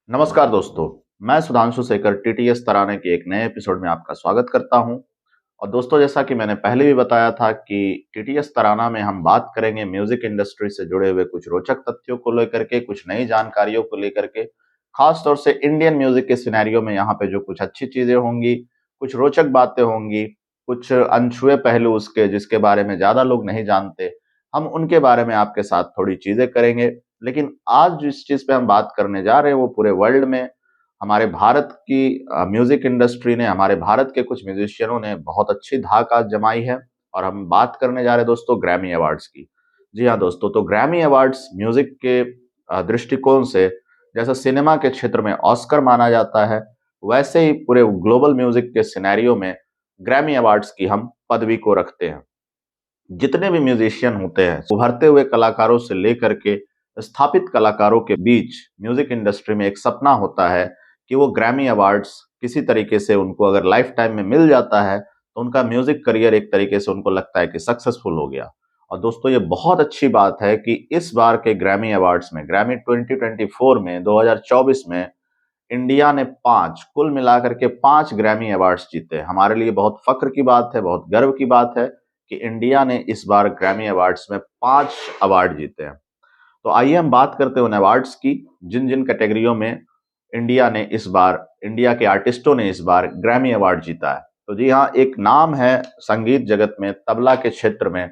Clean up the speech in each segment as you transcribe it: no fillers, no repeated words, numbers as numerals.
नमस्कार दोस्तों, मैं सुधांशु शेखर टीटीएस तराने के एक नए एपिसोड में आपका स्वागत करता हूं। और दोस्तों, जैसा कि मैंने पहले भी बताया था कि टीटीएस तराना में हम बात करेंगे म्यूजिक इंडस्ट्री से जुड़े हुए कुछ रोचक तथ्यों को लेकर के, कुछ नई जानकारियों को लेकर के, खास तौर से इंडियन म्यूजिक के सिनेरियो में यहाँ पे जो कुछ अच्छी चीजें होंगी, कुछ रोचक बातें होंगी, कुछ अनछुए पहलू उसके जिसके बारे में ज्यादा लोग नहीं जानते, हम उनके बारे में आपके साथ थोड़ी चीजें करेंगे। लेकिन आज जिस चीज पे हम बात करने जा रहे हैं वो पूरे वर्ल्ड में हमारे भारत की म्यूजिक इंडस्ट्री ने, हमारे भारत के कुछ म्यूजिशियनों ने बहुत अच्छी धाक आज जमाई है। और हम बात करने जा रहे हैं दोस्तों ग्रैमी अवार्ड्स की। जी हाँ दोस्तों, तो ग्रैमी अवार्ड्स म्यूजिक के दृष्टिकोण से जैसा सिनेमा के क्षेत्र में ऑस्कर माना जाता है, वैसे ही पूरे ग्लोबल म्यूजिक के सिनेरियो में ग्रैमी अवार्ड्स की हम पदवी को रखते हैं। जितने भी म्यूजिशियन होते हैं, उभरते हुए कलाकारों से लेकर के स्थापित कलाकारों के बीच म्यूजिक इंडस्ट्री में एक सपना होता है कि वो ग्रैमी अवार्ड्स किसी तरीके से उनको अगर लाइफ टाइम में मिल जाता है तो उनका म्यूजिक करियर एक तरीके से उनको लगता है कि सक्सेसफुल हो गया। और दोस्तों, ये बहुत अच्छी बात है कि इस बार के ग्रैमी अवार्ड्स में, ग्रैमी 2024 में, 2024 में इंडिया ने पांच, कुल मिलाकर के पांच ग्रैमी अवार्ड्स जीते। हमारे लिए बहुत फख्र की बात है, बहुत गर्व की बात है कि इंडिया ने इस बार ग्रैमी अवार्ड्स में पांच अवार्ड जीते हैं। तो आइए हम बात करते हैं उन अवार्ड्स की जिन जिन कैटेगरियों में इंडिया के आर्टिस्टों ने इस बार ग्रैमी अवार्ड जीता है। तो जी हाँ, एक नाम है संगीत जगत में, तबला के क्षेत्र में,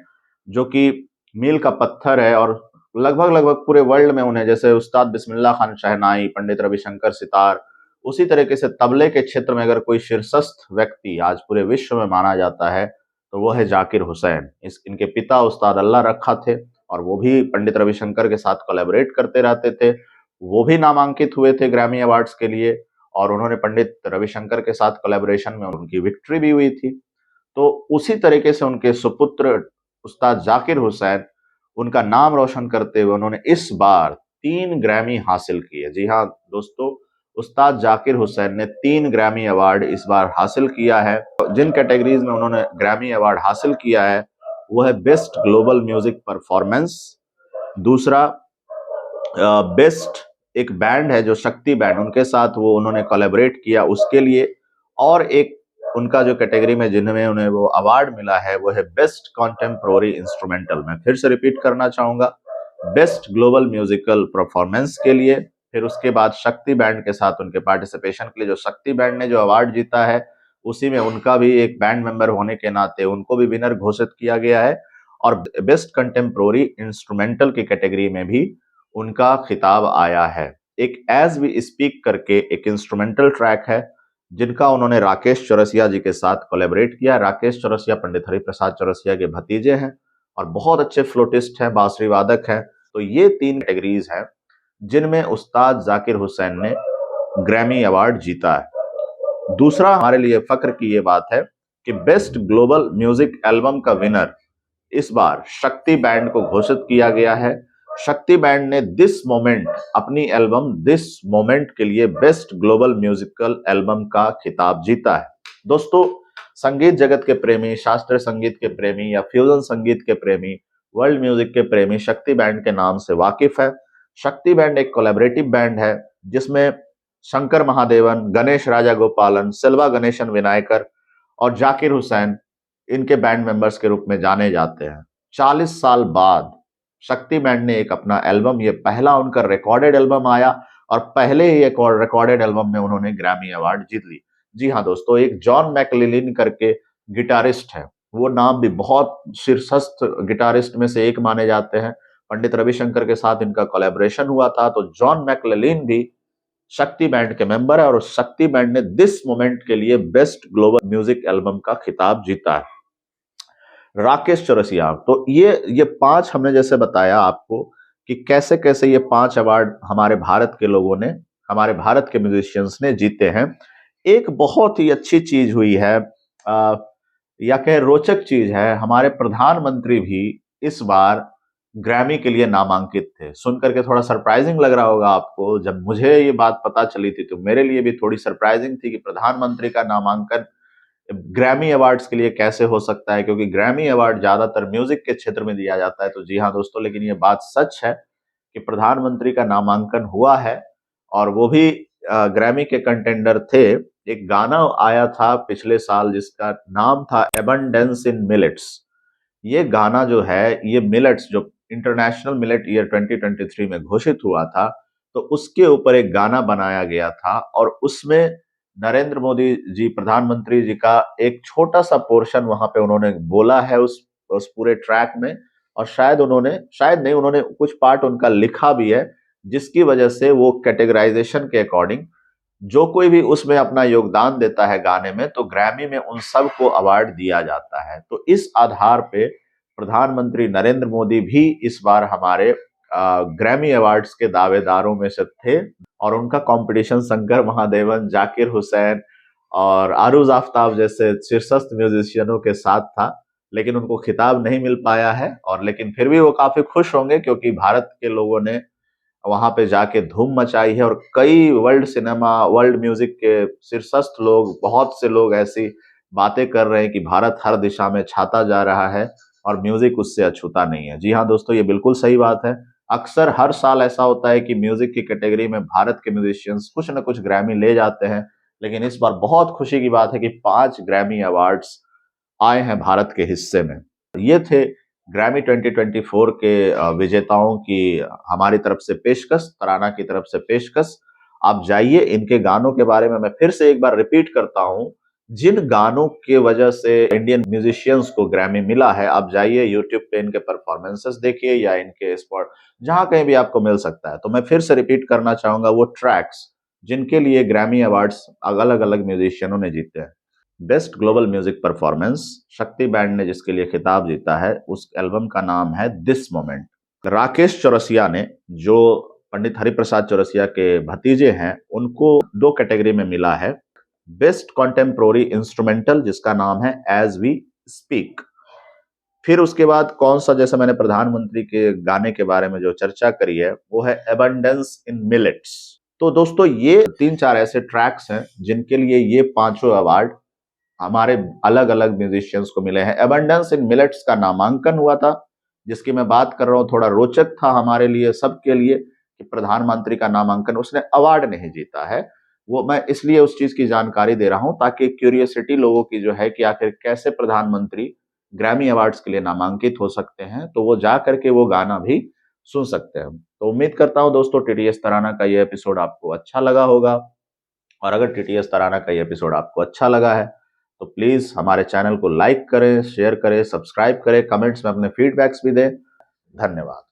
जो कि मील का पत्थर है और लगभग लगभग पूरे वर्ल्ड में उन्हें, जैसे उस्ताद बिस्मिल्लाह खान शहनाई, पंडित रविशंकर सितार, उसी तरीके से तबले के क्षेत्र में अगर कोई शीर्षस्थ व्यक्ति आज पूरे विश्व में माना जाता है तो वो है जाकिर हुसैन। इनके पिता उस्ताद अल्लाह रखा थे और वो भी पंडित रविशंकर के साथ कोलैबोरेट करते रहते थे। वो भी नामांकित हुए थे ग्रैमी अवार्ड्स के लिए और उन्होंने पंडित रविशंकर के साथ कोलैबोरेशन में उनकी विक्ट्री भी हुई थी। तो उसी तरीके से उनके सुपुत्र उस्ताद जाकिर हुसैन, उनका नाम रोशन करते हुए उन्होंने इस बार 3 ग्रैमी हासिल किए। जी हाँ दोस्तों, उस्ताद जाकिर हुसैन ने 3 ग्रैमी अवार्ड इस बार हासिल किया है। जिन कैटेगरीज में उन्होंने ग्रैमी अवार्ड हासिल किया है वो है बेस्ट ग्लोबल म्यूजिक परफॉर्मेंस, दूसरा बेस्ट, एक बैंड है जो शक्ति बैंड, उनके साथ वो उन्होंने कोलैबोरेट किया उसके लिए, और एक उनका जो कैटेगरी में जिनमें उन्हें वो अवार्ड मिला है वो है बेस्ट कॉन्टेम्पोररी इंस्ट्रूमेंटल। मैं फिर से रिपीट करना चाहूंगा, बेस्ट ग्लोबल म्यूजिकल परफॉर्मेंस के लिए, फिर उसके बाद शक्ति बैंड के साथ उनके पार्टिसिपेशन के लिए जो शक्ति बैंड ने जो अवार्ड जीता है उसी में उनका भी एक बैंड मेंबर होने के नाते उनको भी विनर घोषित किया गया है। और बेस्ट कंटेम्पोररी इंस्ट्रूमेंटल की कैटेगरी में भी उनका खिताब आया है। एक एज वी स्पीक करके एक इंस्ट्रूमेंटल ट्रैक है जिनका उन्होंने राकेश चौरसिया जी के साथ कोलैबोरेट किया। राकेश चौरसिया पंडित हरिप्रसाद चौरसिया के भतीजे हैं और बहुत अच्छे फ्लूटिस्ट हैं, बांसुरी वादक हैं। तो ये 3 कैटेगरीज हैं जिनमें उस्ताद जाकिर हुसैन ने ग्रैमी अवार्ड जीता है। दूसरा हमारे लिए फख्र की ये बात है कि बेस्ट ग्लोबल म्यूजिक एल्बम का विनर इस बार शक्ति बैंड को घोषित किया गया है। शक्ति बैंड ने दिस मोमेंट, अपनी एल्बम दिस मोमेंट के लिए बेस्ट ग्लोबल म्यूजिकल एल्बम का खिताब जीता है। दोस्तों, संगीत जगत के प्रेमी, शास्त्रीय संगीत के प्रेमी या फ्यूजन संगीत के प्रेमी, वर्ल्ड म्यूजिक के प्रेमी शक्ति बैंड के नाम से वाकिफ है। शक्ति बैंड एक कोलैबोरेटिव बैंड है जिसमें शंकर महादेवन, गणेश राजा गोपालन, सेल्वा गणेशन विनायकर और जाकिर हुसैन इनके बैंड मेंबर्स के रूप में जाने जाते हैं। 40 साल बाद शक्ति बैंड ने एक अपना एल्बम, ये पहला उनका रिकॉर्डेड एल्बम आया और पहले ही एक और रिकॉर्डेड एल्बम में उन्होंने ग्रैमी अवार्ड जीत ली। जी हाँ दोस्तों, एक जॉन मैकलिलिन करके गिटारिस्ट है, वो नाम भी बहुत शीर्षस्थ गिटारिस्ट में से एक माने जाते हैं। पंडित रविशंकर के साथ इनका कोलैबोरेशन हुआ था, तो जॉन मैकलिलिन भी शक्ति बैंड के मेंबर है और शक्ति बैंड ने दिस मोमेंट के लिए बेस्ट ग्लोबल म्यूजिक एल्बम का खिताब जीता है। राकेश चौरसिया, तो ये पांच हमने जैसे बताया आपको कि कैसे कैसे ये पांच अवार्ड हमारे भारत के लोगों ने, हमारे भारत के म्यूजिशियंस ने जीते हैं। एक बहुत ही अच्छी चीज हुई है, या कहे रोचक चीज है, हमारे प्रधानमंत्री भी इस बार ग्रैमी के लिए नामांकित थे। सुनकर के थोड़ा सरप्राइजिंग लग रहा होगा आपको। जब मुझे ये बात पता चली थी तो मेरे लिए भी थोड़ी सरप्राइजिंग थी कि प्रधानमंत्री का नामांकन ग्रैमी अवार्ड्स के लिए कैसे हो सकता है, क्योंकि ग्रैमी अवार्ड ज्यादातर म्यूजिक के क्षेत्र में दिया जाता है। तो जी हाँ दोस्तों, लेकिन ये बात सच है कि प्रधानमंत्री का नामांकन हुआ है और वो भी ग्रैमी के कंटेंडर थे। एक गाना आया था पिछले साल जिसका नाम था एबंडेंस इन मिलेट्स। ये गाना जो है, ये मिलेट्स जो इंटरनेशनल मिलेट ईयर 2023 में घोषित हुआ था, तो उसके ऊपर एक गाना बनाया गया था और उसमें नरेंद्र मोदी जी, प्रधानमंत्री जी का एक छोटा सा पोर्शन वहां पे उन्होंने बोला है उस पूरे ट्रैक में। और शायद नहीं, उन्होंने कुछ पार्ट उनका लिखा भी है, जिसकी वजह से वो कैटेगराइजेशन के अकॉर्डिंग जो कोई भी उसमें अपना योगदान देता है गाने में, तो ग्रैमी में उन सब को अवार्ड दिया जाता है। तो इस आधार पे प्रधानमंत्री नरेंद्र मोदी भी इस बार हमारे ग्रैमी अवार्ड्स के दावेदारों में से थे। और उनका कंपटीशन शंकर महादेवन, जाकिर हुसैन और आरुज आफ्ताब जैसे शीर्षस्थ म्यूजिशियनों के साथ था, लेकिन उनको खिताब नहीं मिल पाया है। और लेकिन फिर भी वो काफी खुश होंगे, क्योंकि भारत के लोगों ने वहां पे जाके धूम मचाई है। और कई वर्ल्ड सिनेमा, वर्ल्ड म्यूजिक के शीर्षस्थ लोग, बहुत से लोग ऐसी बातें कर रहे हैं कि भारत हर दिशा में छाता जा रहा है और म्यूजिक उससे अछूता नहीं है। जी हाँ दोस्तों, ये बिल्कुल सही बात है। अक्सर हर साल ऐसा होता है कि म्यूजिक की कैटेगरी में भारत के म्यूजिशियंस कुछ न कुछ ग्रैमी ले जाते हैं, लेकिन इस बार बहुत खुशी की बात है कि 5 ग्रैमी अवार्ड्स आए हैं भारत के हिस्से में। ये थे ग्रैमी 2024 के विजेताओं की हमारी तरफ से पेशकश, तराना की तरफ से पेशकश। आप जाइए, इनके गानों के बारे में मैं फिर से एक बार रिपीट करता हूं। जिन गानों के वजह से इंडियन म्यूजिशियंस को ग्रैमी मिला है, आप जाइए यूट्यूब पे इनके परफॉर्मेंसेस देखिए या इनके स्पॉट जहां कहीं भी आपको मिल सकता है। तो मैं फिर से रिपीट करना चाहूंगा वो ट्रैक्स जिनके लिए ग्रैमी अवार्ड्स अलग अलग म्यूजिशियनों ने जीते हैं। बेस्ट ग्लोबल म्यूजिक परफॉर्मेंस शक्ति बैंड ने जिसके लिए खिताब जीता है, उस एल्बम का नाम है दिस मोमेंट। राकेश चौरसिया ने, जो पंडित हरिप्रसाद चौरसिया के भतीजे हैं, उनको 2 कैटेगरी में मिला है। बेस्ट कॉन्टेम्पोररी इंस्ट्रूमेंटल जिसका नाम है एज वी स्पीक। फिर उसके बाद कौन सा, जैसे मैंने प्रधानमंत्री के गाने के बारे में जो चर्चा करी है, वो है एबंडेंस इन मिलेट्स। तो दोस्तों, ये 3-4 ऐसे ट्रैक्स हैं जिनके लिए ये पांचों अवार्ड हमारे अलग अलग म्यूजिशियंस को मिले हैं। एबंडेंस इन मिलेट्स का नामांकन हुआ था, जिसकी मैं बात कर रहा हूं। थोड़ा रोचक था हमारे लिए, सबके लिए, कि प्रधानमंत्री का नामांकन, उसने अवार्ड नहीं जीता है। वो मैं इसलिए उस चीज की जानकारी दे रहा हूं ताकि क्यूरियोसिटी लोगों की जो है कि आखिर कैसे प्रधानमंत्री ग्रैमी अवार्ड्स के लिए नामांकित हो सकते हैं, तो वो जा करके वो गाना भी सुन सकते हैं। तो उम्मीद करता हूं दोस्तों, टीटीएस तराना का ये एपिसोड आपको अच्छा लगा होगा। और अगर टीटीएस तराना का ये एपिसोड आपको अच्छा लगा है, तो प्लीज हमारे चैनल को लाइक करें, शेयर करें, सब्सक्राइब करें, कमेंट्स में अपने फीडबैक्स भी दें। धन्यवाद।